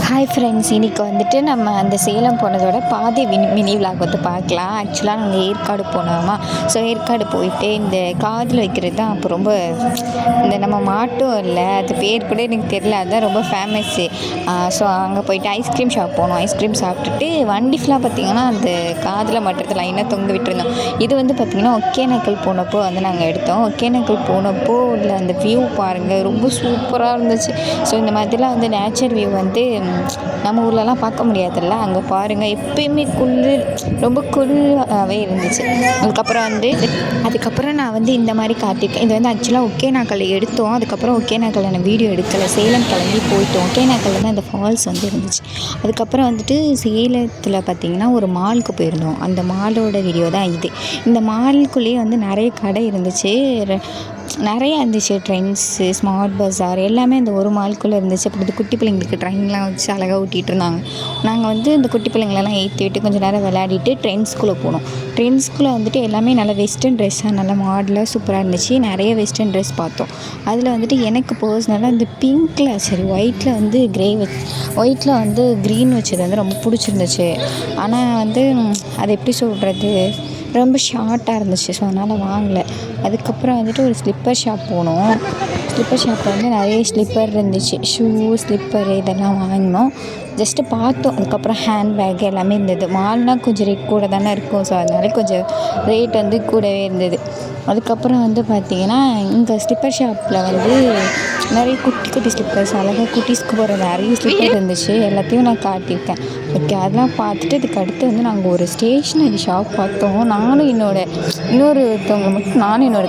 Hi friends, இன்றைக்கி வந்துட்டு நம்ம அந்த சேலம் போனதோட பாதி மினி விலாக் வந்து பார்க்கலாம். ஆக்சுவலாக நாங்கள் ஏற்காடு போனோமா. ஸோ ஏற்காடு போயிட்டு இந்த காதில் வைக்கிறது தான் அப்போ ரொம்ப இந்த நம்ம மாட்டும் இல்லை, அது பேர் கூட எனக்கு தெரியல, அதுதான் ரொம்ப ஃபேமஸ்ஸு. ஸோ அங்கே போயிட்டு ஐஸ்கிரீம் ஷாப் போனோம். ஐஸ்கிரீம் சாப்பிட்டுட்டு வண்டி ஃபுல்லாக பார்த்திங்கன்னா அந்த காதில் மாட்டுறது லைனாக தொங்க விட்டுருந்தோம். இது வந்து பார்த்திங்கன்னா ஒகேனக்கல் போனப்போ வந்து நாங்கள் எடுத்தோம். ஒகேனக்கல் போனப்போ இல்லை அந்த வியூ பாருங்கள், ரொம்ப சூப்பராக இருந்துச்சு. ஸோ இந்த மாதிரிலாம் வந்து நேச்சர் வியூ வந்து நம்ம ஊர்லலாம் பார்க்க முடியாதுல்ல. அங்கே பாருங்கள், எப்பயுமே ரொம்ப குளிராகவே இருந்துச்சு. அதுக்கப்புறம் நான் வந்து இந்த மாதிரி காத்திருக்கேன். இது வந்து ஆக்சுவலாக ஒகேனக்கல்ல எடுத்தோம். அதுக்கப்புறம் ஒகேனக்கல்ல நான் வீடியோ எடுக்கலை, சேலம் கிளம்பி போயிட்டோம். ஒகேனக்கல்ல தான் இந்த ஃபால்ஸ் வந்து இருந்துச்சு. அதுக்கப்புறம் வந்துட்டு சேலத்தில் பார்த்திங்கன்னா ஒரு மாலுக்கு போயிருந்தோம். அந்த மாலோட வீடியோ தான் இது. இந்த மாலுக்குள்ளேயே வந்து நிறைய கடை இருந்துச்சு, நிறையா இருந்துச்சு. ட்ரெண்ட்ஸு, ஸ்மார்ட் பஸார் எல்லாமே அந்த ஒரு மாலுக்குள்ளே இருந்துச்சு. அப்புறம் இந்த குட்டி பிள்ளைங்களுக்கு ட்ரெயின்லாம் வச்சு அழகாக ஊட்டிகிட்டு இருந்தாங்க. நாங்கள் வந்து இந்த குட்டி பிள்ளைங்களெல்லாம் ஏற்றி விட்டு கொஞ்சம் நேரம் விளையாடிட்டு ட்ரெண்ட்ஸ்குள்ளே போனோம். ட்ரெண்ட்ஸ்குள்ளே வந்துட்டு எல்லாமே நல்லா வெஸ்டர்ன் ட்ரெஸ்ஸாக நல்லா மாடலாக சூப்பராக இருந்துச்சு. நிறைய வெஸ்டர்ன் ட்ரெஸ் பார்த்தோம். அதில் வந்துட்டு எனக்கு பர்சனலாக இந்த பிங்க்கில் ஒயிட்டில் வந்து ஒயிட்டில் வந்து க்ரீன் வச்சது வந்து ரொம்ப பிடிச்சிருந்துச்சு. ஆனால் வந்து அது எப்படி சொல்கிறது, ரொம்ப ஷார்ட்டாக இருந்துச்சு. ஸோ அதனால் வாங்கலை. அதுக்கப்புறம் வந்துட்டு ஒரு ஸ்லிப்பர் ஷாப் போனோம். ஸ்லிப்பர் ஷாப்பில் வந்து நிறைய ஸ்லிப்பர் இருந்துச்சு, ஷூ, ஸ்லிப்பரு இதெல்லாம் வாங்கினோம். ஜஸ்ட்டு பார்த்தோம். அதுக்கப்புறம் ஹேண்ட்பேக் எல்லாமே இருந்தது. மால்னால் கொஞ்சம் ரேட் கூட தானே இருக்கும். ஸோ அதனால கொஞ்சம் ரேட் வந்து கூடவே இருந்தது. அதுக்கப்புறம் வந்து பார்த்திங்கன்னா இங்கே ஸ்லிப்பர் ஷாப்பில் வந்து நிறைய குட்டி குட்டி ஸ்லிப்பர்ஸ், அழகாக குட்டீஸ்க்கு போகிற நிறைய ஸ்லிப்பர் இருந்துச்சு. எல்லாத்தையும் நான் காட்டியிருக்கேன். ஓகே, அதெல்லாம் பார்த்துட்டு இதுக்கு அடுத்து வந்து நாங்கள் ஒரு ஸ்டேஷ்னரி ஷாப் பார்த்தோம். நானும் என்னோடய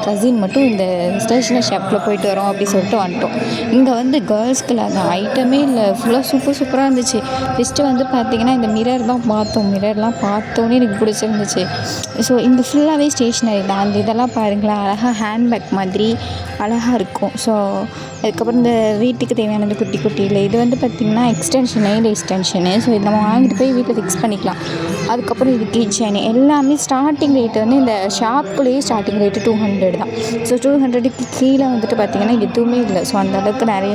கசின் மட்டும் இந்த ஸ்டேஷ்னரி ஷாப்பில் போயிட்டு வரோம் அப்படி சொல்லிட்டு வந்துட்டோம். இங்கே வந்து கேர்ள்ஸ்க்குள்ள அந்த ஐட்டமே இல்லை, ஃபுல்லாக சூப்பராக இருந்துச்சு. ஃபஸ்ட்டு வந்து பார்த்திங்கன்னா இந்த மிரர்லாம் பார்த்தோன்னே எனக்கு பிடிச்சிருந்துச்சு. ஸோ இந்த ஃபுல்லாகவே ஸ்டேஷ்னரி தான். அந்த இதெல்லாம் பாருங்களேன், அழகாக ஹேண்ட்பேக் மாதிரி அழகாக இருக்கும். ஸோ அதுக்கப்புறம் இந்த வீட்டுக்கு தேவையான இந்த குட்டியில் இது வந்து பார்த்திங்கன்னா நெயில் எக்ஸ்டென்ஷனு. ஸோ இதை நம்ம வாங்கிட்டு போய் வீட்டில் ஃபிக்ஸ் பண்ணிக்கலாம். அதுக்கப்புறம் இது கிச்சனு எல்லாமே ஸ்டார்டிங் ரேட்டு வந்து இந்த ஷாப்புலேயே ஸ்டார்டிங் ரேட்டு 200 தான். ஸோ 200க்கு கீழே வந்துட்டு பார்த்திங்கன்னா எதுவுமே இல்லை. ஸோ அந்தளவுக்கு நிறைய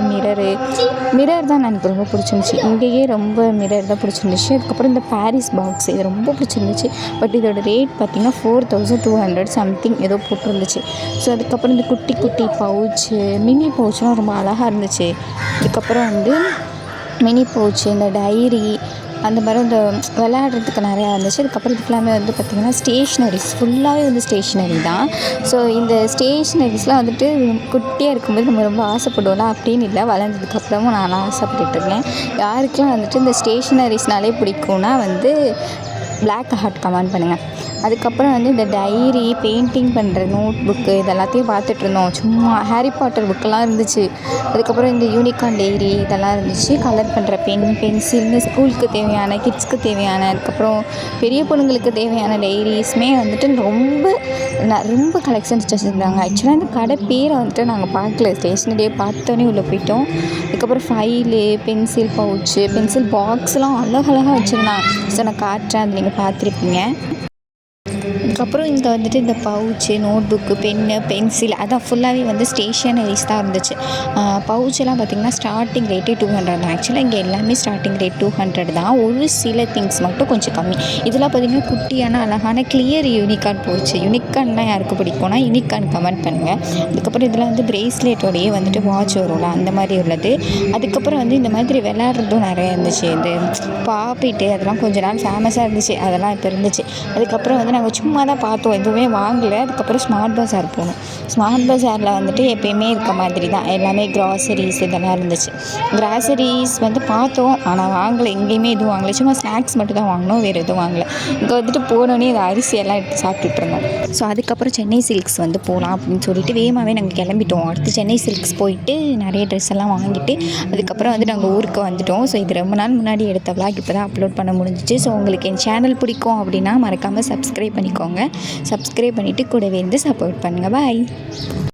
மிரர் தான் எனக்கு ரொம்ப பிடிச்சிருந்துச்சி. இங்கேயே ரொம்ப மிரர் தான் பிடிச்சிருந்துச்சு. அதுக்கப்புறம் இந்த பாரிஸ் பாக்ஸ் இது ரொம்ப பிடிச்சிருந்துச்சு. பட் இதோட ரேட் பார்த்திங்கன்னா 4200 சம்திங் ஏதோ போட்டிருந்துச்சு. ஸோ அதுக்கப்புறம் இந்த குட்டி பவுச்சு, மினி பவுச்சுலாம் ரொம்ப அழகாக இருந்துச்சு. அதுக்கப்புறம் வந்து மினி பவுச்சு, இந்த டைரி, அந்த மாதிரி இந்த விளையாடுறதுக்கு நிறையா இருந்துச்சு. அதுக்கப்புறம் இது ஃபுல்லாமே வந்து பார்த்திங்கன்னா ஸ்டேஷ்னரிஸ், ஃபுல்லாகவே வந்து ஸ்டேஷ்னரி தான். ஸோ இந்த ஸ்டேஷ்னரிஸ்லாம் வந்துட்டு குட்டியாக இருக்கும்போது நம்ம ரொம்ப ஆசைப்படுவோம்ல, அப்படின்னு இல்லை, வளர்ந்ததுக்கப்புறமும் நான் ஆசைப்பட்டுட்ருக்கேன். யாருக்கெல்லாம் வந்துட்டு இந்த ஸ்டேஷ்னரிஸ்னாலே பிடிக்கும்னா வந்து பிளாக் ஹார்ட் கமெண்ட் பண்ணுங்கள். அதுக்கப்புறம் வந்து இந்த டைரி, பெயிண்டிங் பண்ணுற நோட் புக்கு இதெல்லாத்தையும் பார்த்துட்ருந்தோம். சும்மா ஹாரி பாட்டர் புக்கெல்லாம் இருந்துச்சு. அதுக்கப்புறம் இந்த யூனிகார்ன் டைரி இதெல்லாம் இருந்துச்சு. கலர் பண்ணுற பென்சில்னு ஸ்கூலுக்கு தேவையான, கிட்ஸ்க்கு தேவையான, அதுக்கப்புறம் பெரிய பொண்ணுங்களுக்கு தேவையான டைரிஸுமே வந்துட்டு ரொம்ப கலெக்ஷன்ஸ் வச்சுருந்தாங்க. ஆக்சுவலாக இந்த கடை பேரை வந்துட்டு நாங்கள் பார்க்கல, ஸ்டேஷ்னரியே பார்த்தோன்னே உள்ளே போயிட்டோம். அதுக்கப்புறம் ஃபைலு, பென்சில் பவுச்சு, பென்சில் பாக்ஸ்லாம் அழகழகாக வச்சுருந்தாங்க. ஸோ நான் காட்டுறேன், அது நீங்கள் பார்த்துருப்பீங்க. அதுக்கப்புறம் இங்கே வந்துட்டு இந்த pouch, note book, pen, pencil அதான் ஃபுல்லாகவே வந்து ஸ்டேஷ்னரிஸ் தான் இருந்துச்சு. பவுச்செல்லாம் பார்த்திங்கன்னா ஸ்டார்டிங் ரேட்டே 200 தான். ஆக்சுவலாக இங்கே எல்லாமே ஸ்டார்டிங் ரேட் 200 தான். ஒரு சில திங்ஸ் மட்டும் கொஞ்சம் கம்மி. இதெல்லாம் பார்த்திங்கன்னா குட்டியான அழகான கிளியர் யூனிகார்ன் பவுச்சு. யூனிகார்ன்லாம் யாருக்கு பிடிக்கும்னா யூனிகார்ன் கமெண்ட் பண்ணுங்கள். அதுக்கப்புறம் இதில் வந்து பிரேஸ்லெட்டோடையே வந்துட்டு வாட்ச் வரும்ல, அந்த மாதிரி உள்ளது. அதுக்கப்புறம் வந்து இந்த மாதிரி விளையாடுறதும் நிறையா இருந்துச்சு. இந்த பாப்பிட்டு அதெல்லாம் கொஞ்ச நாள் ஃபேமஸாக இருந்துச்சு, அதெல்லாம் இப்போ இருந்துச்சு. அதுக்கப்புறம் வந்து நாங்கள் சும்மா தான் பார்த்தோம், எதுவுமே வாங்கலை. அதுக்கப்புறம் ஸ்மார்ட் பஸார் போனோம். ஸ்மார்ட் பஸாரில் வந்துட்டு எப்பயுமே இருக்க மாதிரி தான் எல்லாமே கிராசரிஸ் இதெல்லாம் இருந்துச்சு. கிராசரிஸ் வந்து பார்த்தோம், ஆனால் வாங்கலை, எங்கேயுமே எதுவும் வாங்கலை. சும்மா ஸ்நாக்ஸ் மட்டும் தான் வாங்கினோம், வேறு எதுவும் வாங்கலை. இங்கே வந்துட்டு போனோடனே இந்த அரிசியெல்லாம் எடுத்து சாப்பிட்டுட்டு இருந்தோம். ஸோ அதுக்கப்புறம் சென்னை சில்க்ஸ் வந்து போகலாம் அப்படின்னு சொல்லிட்டு வேகமாகவே நாங்கள் கிளம்பிட்டோம். அடுத்து சென்னை சில்க்ஸ் போயிட்டு நிறைய ட்ரெஸ் எல்லாம் வாங்கிட்டு அதுக்கப்புறம் வந்து நாங்கள் ஊருக்கு வந்துட்டோம். ஸோ இது ரொம்ப நாள் முன்னாடி எடுத்த விளாக் இப்போ தான் அப்லோட் பண்ண முடிஞ்சிச்சு. ஸோ உங்களுக்கு என் சேனல் பிடிக்கும் அப்படின்னா மறக்காமல் சப்ஸ்கிரைப் பண்ணிக்கோங்க. சப்ஸ்கிரைப் பண்ணிவிட்டு கூடவே இருந்து சப்போர்ட் பண்ணுங்கள். பாய்.